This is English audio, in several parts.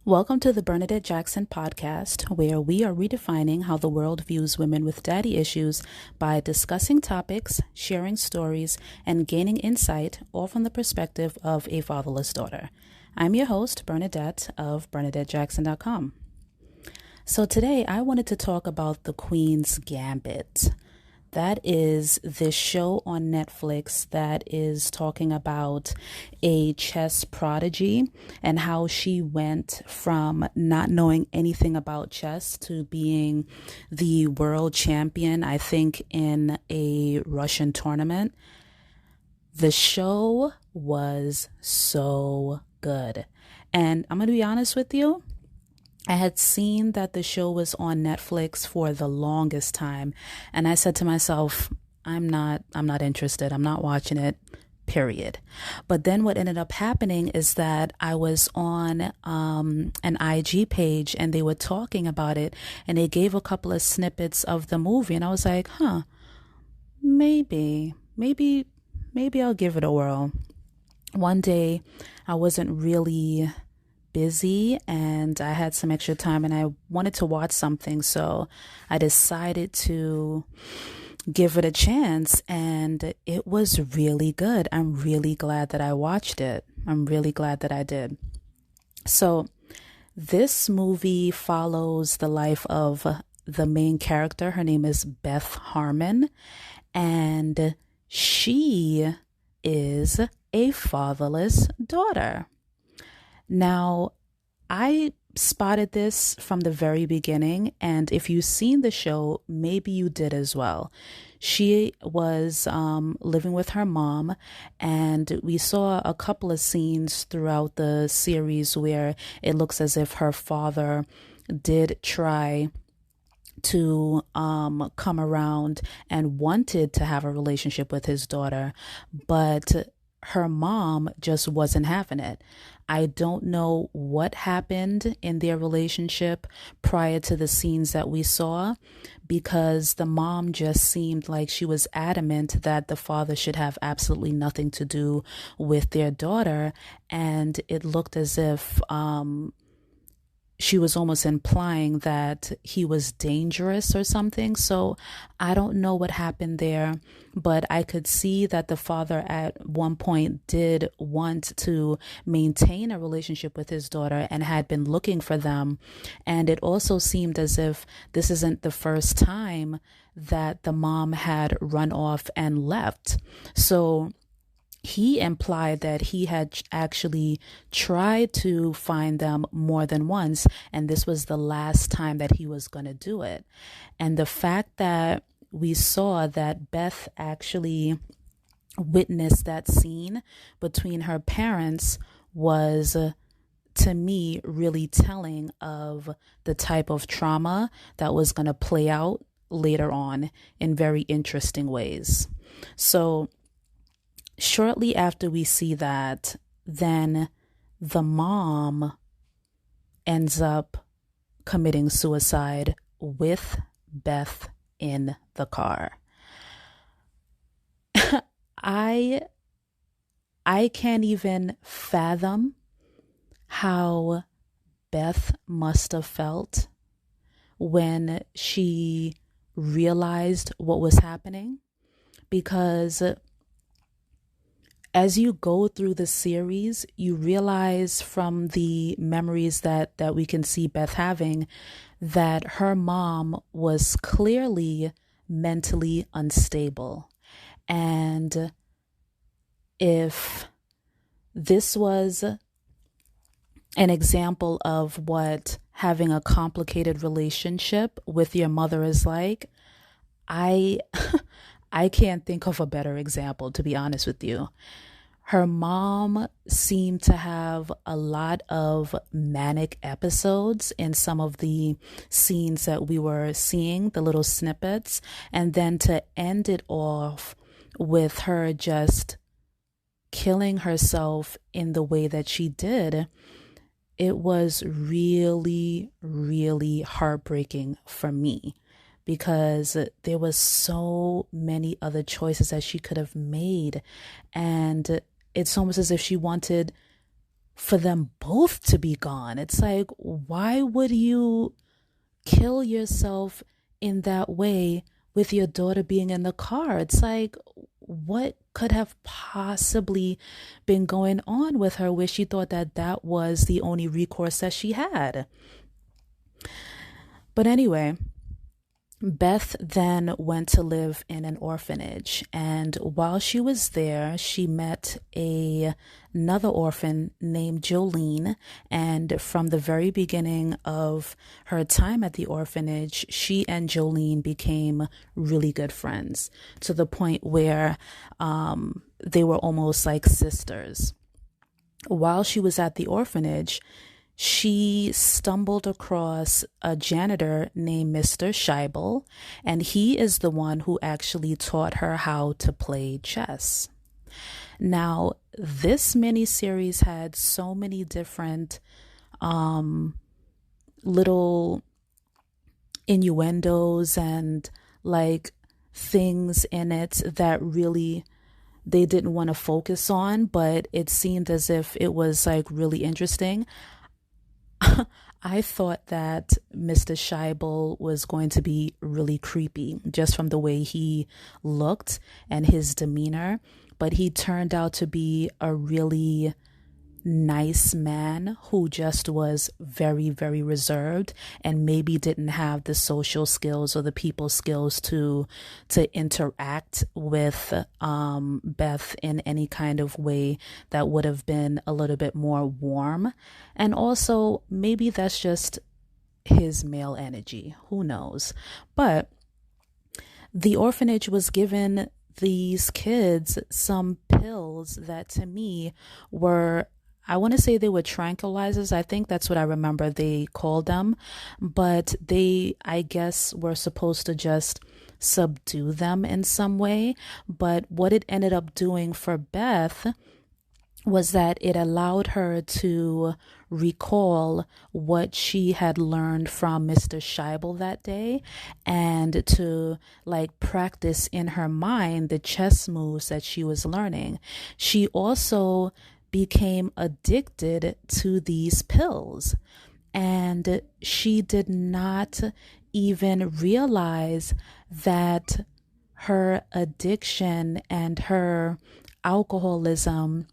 Welcome to the Bernadette Jackson Podcast, where we are redefining how the world views women with daddy issues by discussing topics, sharing stories, and gaining insight, all from the perspective of a fatherless daughter. I'm your host, Bernadette of BernadetteJackson.com. So today I wanted to talk about the Queen's Gambit. That is this show on Netflix that is talking about a chess prodigy and how she went from not knowing anything about chess to being the world champion, I think, in a Russian tournament. The show was so good. And I'm going to be honest with you. I had seen that the show was on Netflix for the longest time, and I said to myself, I'm not interested. I'm not watching it, period. But then what ended up happening is that I was on an IG page and they were talking about it, and they gave a couple of snippets of the movie, and I was like, maybe I'll give it a whirl. One day I wasn't really busy and I had some extra time and I wanted to watch something, so I decided to give it a chance, and it was really good. I'm really glad that I watched it. I'm really glad that I did. So this movie follows the life of the main character. Her name is Beth Harmon, and she is a fatherless daughter. Now, I spotted this from the very beginning, and if you've seen the show, maybe you did as well. She was living with her mom, and we saw a couple of scenes throughout the series where it looks as if her father did try to come around and wanted to have a relationship with his daughter, but her mom just wasn't having it. I don't know what happened in their relationship prior to the scenes that we saw, because the mom just seemed like she was adamant that the father should have absolutely nothing to do with their daughter. And it looked as if she was almost implying that he was dangerous or something. So I don't know what happened there, but I could see that the father at one point did want to maintain a relationship with his daughter and had been looking for them. And it also seemed as if this isn't the first time that the mom had run off and left. So he implied that he had actually tried to find them more than once, and this was the last time that he was going to do it. And the fact that we saw that Beth actually witnessed that scene between her parents was, to me, really telling of the type of trauma that was going to play out later on in very interesting ways. So shortly after we see that, then the mom ends up committing suicide with Beth in the car. I can't even fathom how Beth must have felt when she realized what was happening, because as you go through the series, you realize from the memories that we can see Beth having that her mom was clearly mentally unstable. And if this was an example of what having a complicated relationship with your mother is like, I can't think of a better example, to be honest with you. Her mom seemed to have a lot of manic episodes in some of the scenes that we were seeing, the little snippets, and then to end it off with her just killing herself in the way that she did, it was really, really heartbreaking for me, because there was so many other choices that she could have made. And it's almost as if she wanted for them both to be gone. It's like, why would you kill yourself in that way with your daughter being in the car? It's like, what could have possibly been going on with her where she thought that that was the only recourse that she had? But anyway, Beth then went to live in an orphanage, and while she was there, she met another orphan named Jolene, and from the very beginning of her time at the orphanage, she and Jolene became really good friends to the point where they were almost like sisters. While she was at the orphanage, she stumbled across a janitor named Mr. Scheibel, and he is the one who actually taught her how to play chess. Now, this miniseries had so many different little innuendos and like things in it that really they didn't want to focus on, but it seemed as if it was like really interesting. I thought that Mr. Scheibel was going to be really creepy just from the way he looked and his demeanor, but he turned out to be a really nice man who just was very, very reserved and maybe didn't have the social skills or the people skills to interact with Beth in any kind of way that would have been a little bit more warm. And also maybe that's just his male energy, who knows. But the orphanage was given these kids some pills that to me were, I want to say they were tranquilizers. I think that's what I remember they called them. But they, I guess, were supposed to just subdue them in some way. But what it ended up doing for Beth was that it allowed her to recall what she had learned from Mr. Scheibel that day and to like practice in her mind the chess moves that she was learning. She also became addicted to these pills, and she did not even realize that her addiction and her alcoholism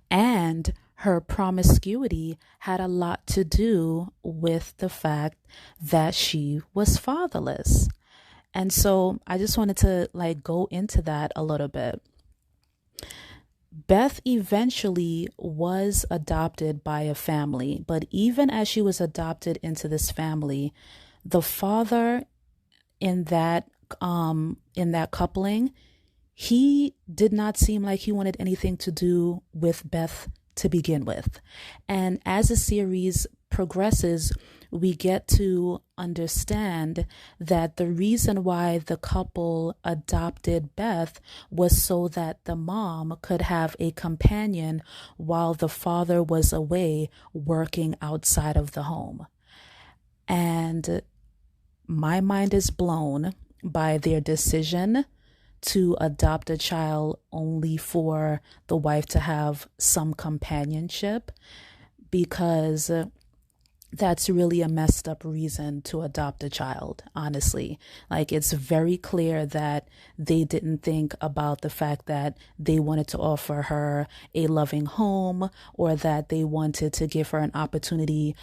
and her promiscuity had a lot to do with the fact that she was fatherless. And so I just wanted to like go into that a little bit. Beth eventually was adopted by a family, but even as she was adopted into this family, the father in that coupling, he did not seem like he wanted anything to do with Beth to begin with. And as the series progresses, we get to understand that the reason why the couple adopted Beth was so that the mom could have a companion while the father was away working outside of the home. And my mind is blown by their decision to adopt a child only for the wife to have some companionship, because that's really a messed up reason to adopt a child, honestly. Like, it's very clear that they didn't think about the fact that they wanted to offer her a loving home or that they wanted to give her an opportunity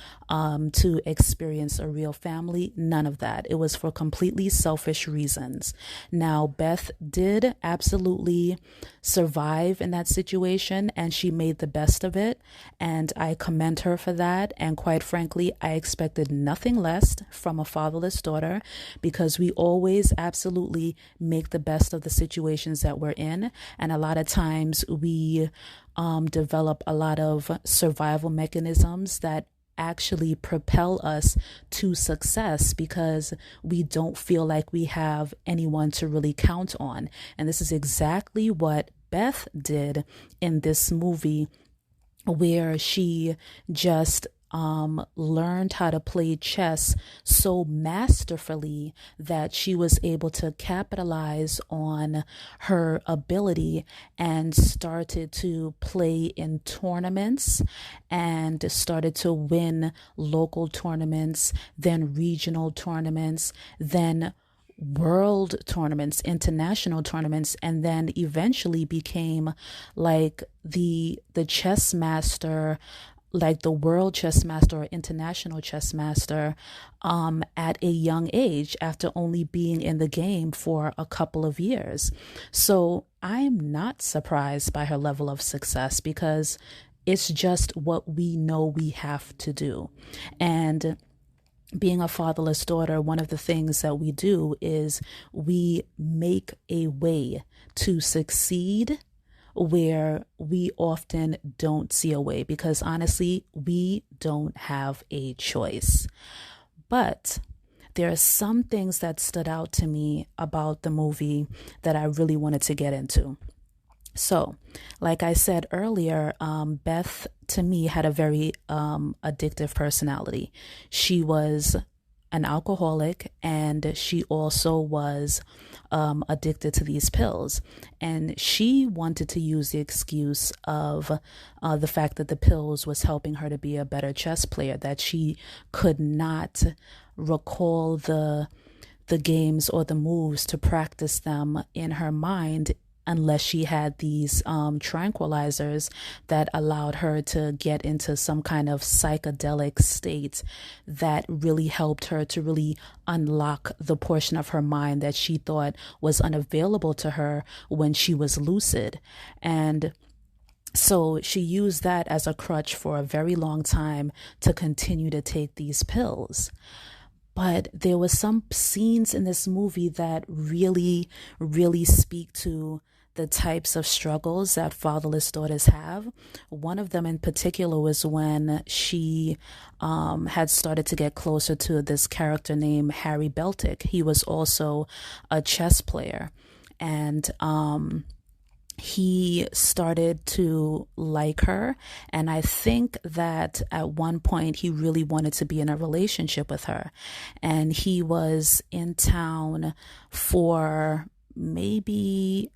to experience a real family. None of that. It was for completely selfish reasons. Now, Beth did absolutely survive in that situation, and she made the best of it, and I commend her for that. And quite frankly, I expected nothing less from a fatherless daughter, because we always absolutely make the best of the situations that we're in. And a lot of times we develop a lot of survival mechanisms that actually propel us to success because we don't feel like we have anyone to really count on. And this is exactly what Beth did in this movie, where she just learned how to play chess so masterfully that she was able to capitalize on her ability and started to play in tournaments and started to win local tournaments, then regional tournaments, then world tournaments, international tournaments, and then eventually became like the chess master, like the world chess master or international chess master, at a young age after only being in the game for a couple of years. So I'm not surprised by her level of success because it's just what we know we have to do. And being a fatherless daughter, one of the things that we do is we make a way to succeed where we often don't see a way, because honestly, we don't have a choice. But there are some things that stood out to me about the movie that I really wanted to get into. So, like I said earlier, Beth, to me, had a very addictive personality. She was an alcoholic, and she also was addicted to these pills. And she wanted to use the excuse of the fact that the pills was helping her to be a better chess player, that she could not recall the games or the moves to practice them in her mind unless she had these tranquilizers that allowed her to get into some kind of psychedelic state that really helped her to really unlock the portion of her mind that she thought was unavailable to her when she was lucid. And so she used that as a crutch for a very long time to continue to take these pills. But there was some scenes in this movie that really, really speak to the types of struggles that fatherless daughters have. One of them in particular was when she had started to get closer to this character named Harry Beltic. He was also a chess player. And he started to like her, and I think that at one point he really wanted to be in a relationship with her. And he was in town for maybe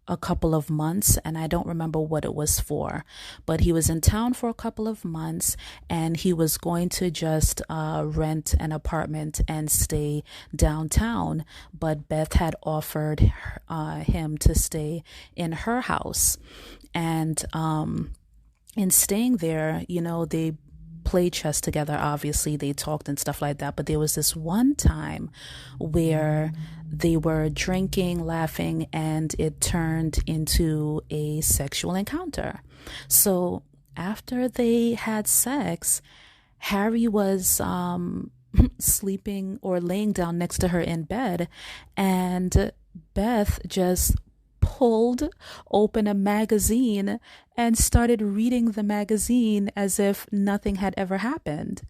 a couple of months, and I don't remember what it was for, but he was in town for a couple of months, and he was going to just rent an apartment and stay downtown, but Beth had offered him to stay in her house. And in staying there, they played chess together. Obviously, they talked and stuff like that. But there was this one time where they were drinking, laughing, and it turned into a sexual encounter. So after they had sex, Harry was sleeping or laying down next to her in bed, and Beth just pulled open a magazine and started reading the magazine as if nothing had ever happened.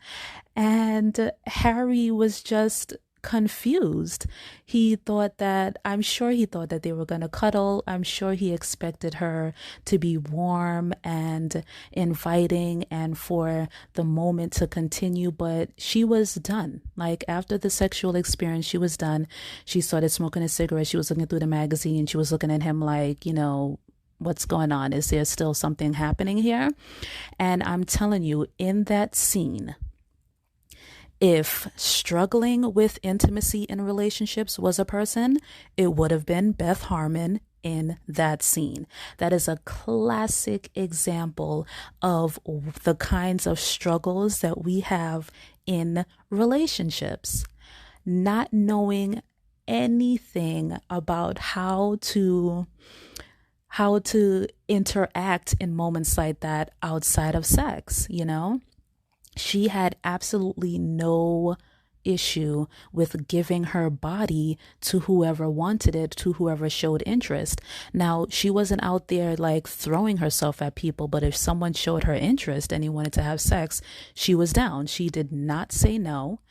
And Harry was just confused. I'm sure he thought that they were going to cuddle. I'm sure he expected her to be warm and inviting and for the moment to continue, but she was done. Like, after the sexual experience, she was done. She started smoking a cigarette. She was looking through the magazine. She was looking at him like, what's going on? Is there still something happening here? And I'm telling you, in that scene, if struggling with intimacy in relationships was a person, it would have been Beth Harmon in that scene. That is a classic example of the kinds of struggles that we have in relationships. Not knowing anything about how to interact in moments like that outside of sex, She had absolutely no issue with giving her body to whoever wanted it, to whoever showed interest. Now, she wasn't out there like throwing herself at people, but if someone showed her interest and he wanted to have sex, she was down. She did not say no.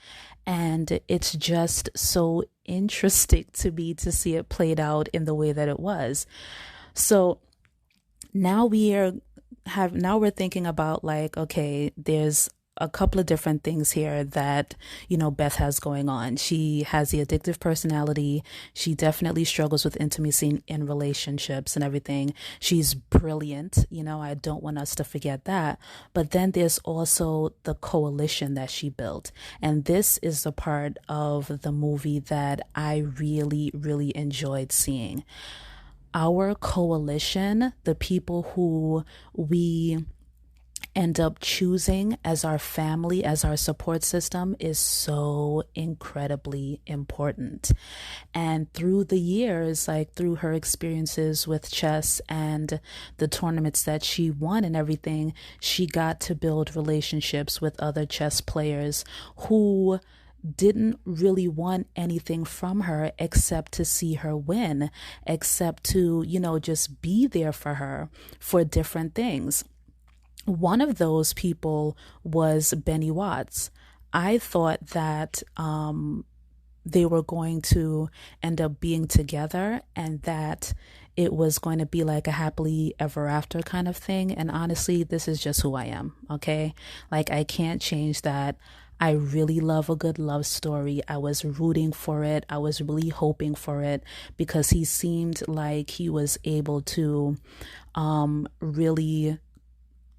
And it's just so interesting to me to see it played out in the way that it was. So now we're thinking about like, okay, there's a couple of different things here that, Beth has going on. She has the addictive personality. She definitely struggles with intimacy in relationships and everything. She's brilliant. I don't want us to forget that. But then there's also the coalition that she built. And this is the part of the movie that I really, really enjoyed seeing. Our coalition, the people who we end up choosing as our family, as our support system, is so incredibly important. And through the years, like through her experiences with chess and the tournaments that she won and everything, she got to build relationships with other chess players who didn't really want anything from her except to see her win, except to, just be there for her for different things. One of those people was Benny Watts. I thought that they were going to end up being together and that it was going to be like a happily ever after kind of thing. And honestly, this is just who I am, okay? Like, I can't change that. I really love a good love story. I was rooting for it. I was really hoping for it because he seemed like he was able to really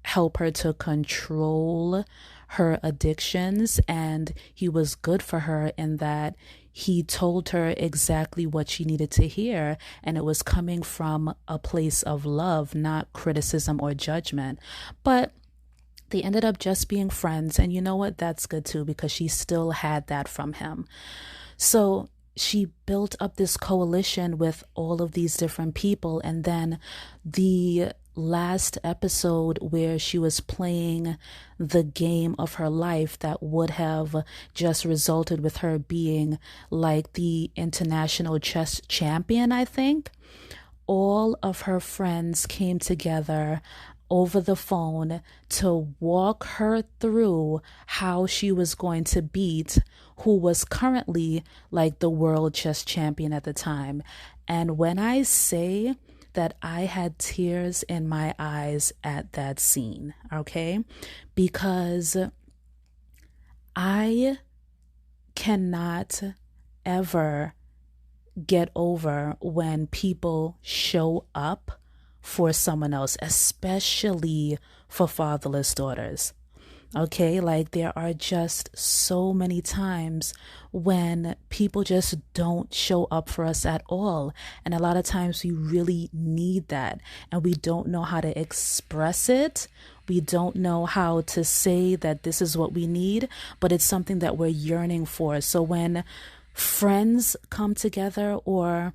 help her to control her addictions, and he was good for her in that he told her exactly what she needed to hear, and it was coming from a place of love, not criticism or judgment. But they ended up just being friends, and you know what? That's good too, because she still had that from him. So she built up this coalition with all of these different people, and then the last episode where she was playing the game of her life that would have just resulted with her being like the international chess champion, I think, all of her friends came together over the phone to walk her through how she was going to beat who was currently like the world chess champion at the time. And when I say that I had tears in my eyes at that scene, okay? Because I cannot ever get over when people show up for someone else, especially for fatherless daughters. Okay, like there are just so many times when people just don't show up for us at all. And a lot of times we really need that, and we don't know how to express it. We don't know how to say that this is what we need, but it's something that we're yearning for. So when friends come together or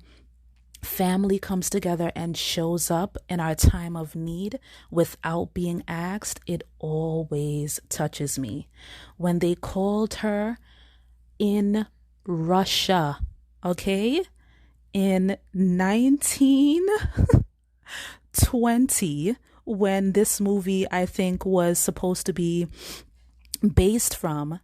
family comes together and shows up in our time of need without being asked, it always touches me. When they called her in Russia, okay, in 1920, when this movie, I think, was supposed to be based from,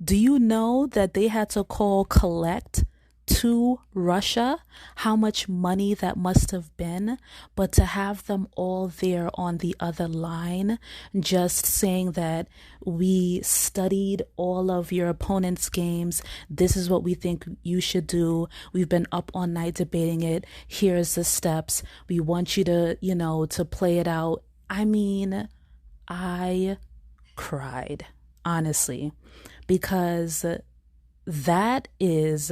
do you know that they had to collect to Russia, how much money that must have been? But to have them all there on the other line, just saying that we studied all of your opponent's games, this is what we think you should do, we've been up all night debating it, here's the steps, we want you to, to play it out. I mean, I cried, honestly, because that is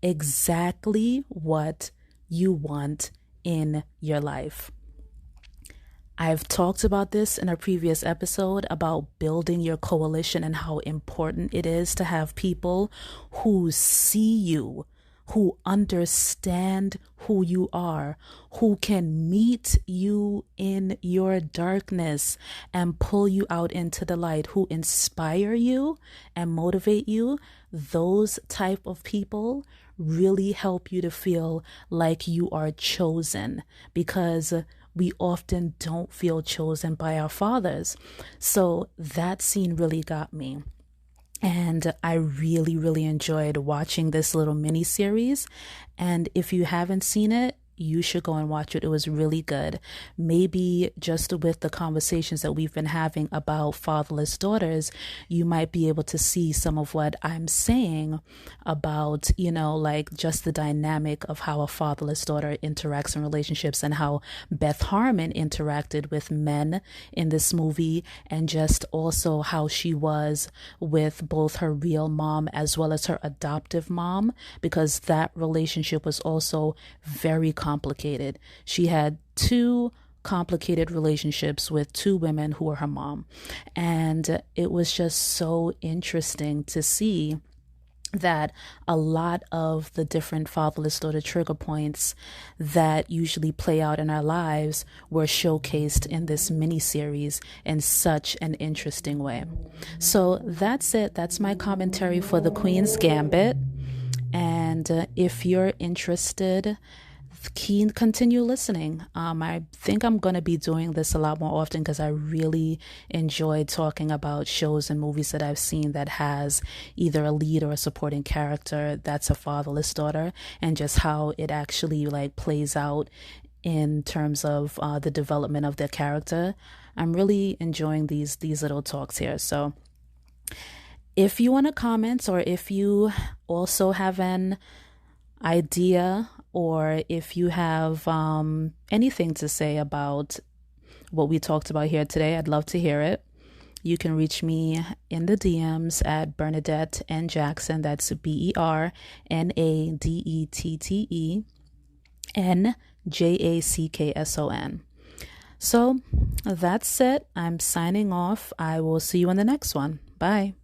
exactly what you want in your life. I've talked about this in a previous episode about building your coalition and how important it is to have people who see you, who understand who you are, who can meet you in your darkness and pull you out into the light, who inspire you and motivate you. Those type of people really help you to feel like you are chosen, because we often don't feel chosen by our fathers. So that scene really got me. And I really, really enjoyed watching this little mini series. And if you haven't seen it, you should go and watch it. It was really good. Maybe just with the conversations that we've been having about fatherless daughters, you might be able to see some of what I'm saying about, like just the dynamic of how a fatherless daughter interacts in relationships and how Beth Harmon interacted with men in this movie, and just also how she was with both her real mom as well as her adoptive mom, because that relationship was also very complicated. She had two complicated relationships with two women who were her mom. And it was just so interesting to see that a lot of the different fatherless daughter trigger points that usually play out in our lives were showcased in this mini series in such an interesting way. So that's it. That's my commentary for the Queen's Gambit. And if you're interested, continue listening. I think I'm going to be doing this a lot more often because I really enjoy talking about shows and movies that I've seen that has either a lead or a supporting character that's a fatherless daughter, and just how it actually plays out in terms of the development of their character. I'm really enjoying these little talks here. So if you want to comment, or if you also have an idea, or if you have anything to say about what we talked about here today, I'd love to hear it. You can reach me in the DMs at Bernadette N. Jackson. That's BernadetteNJackson. So that's it. I'm signing off. I will see you in the next one. Bye.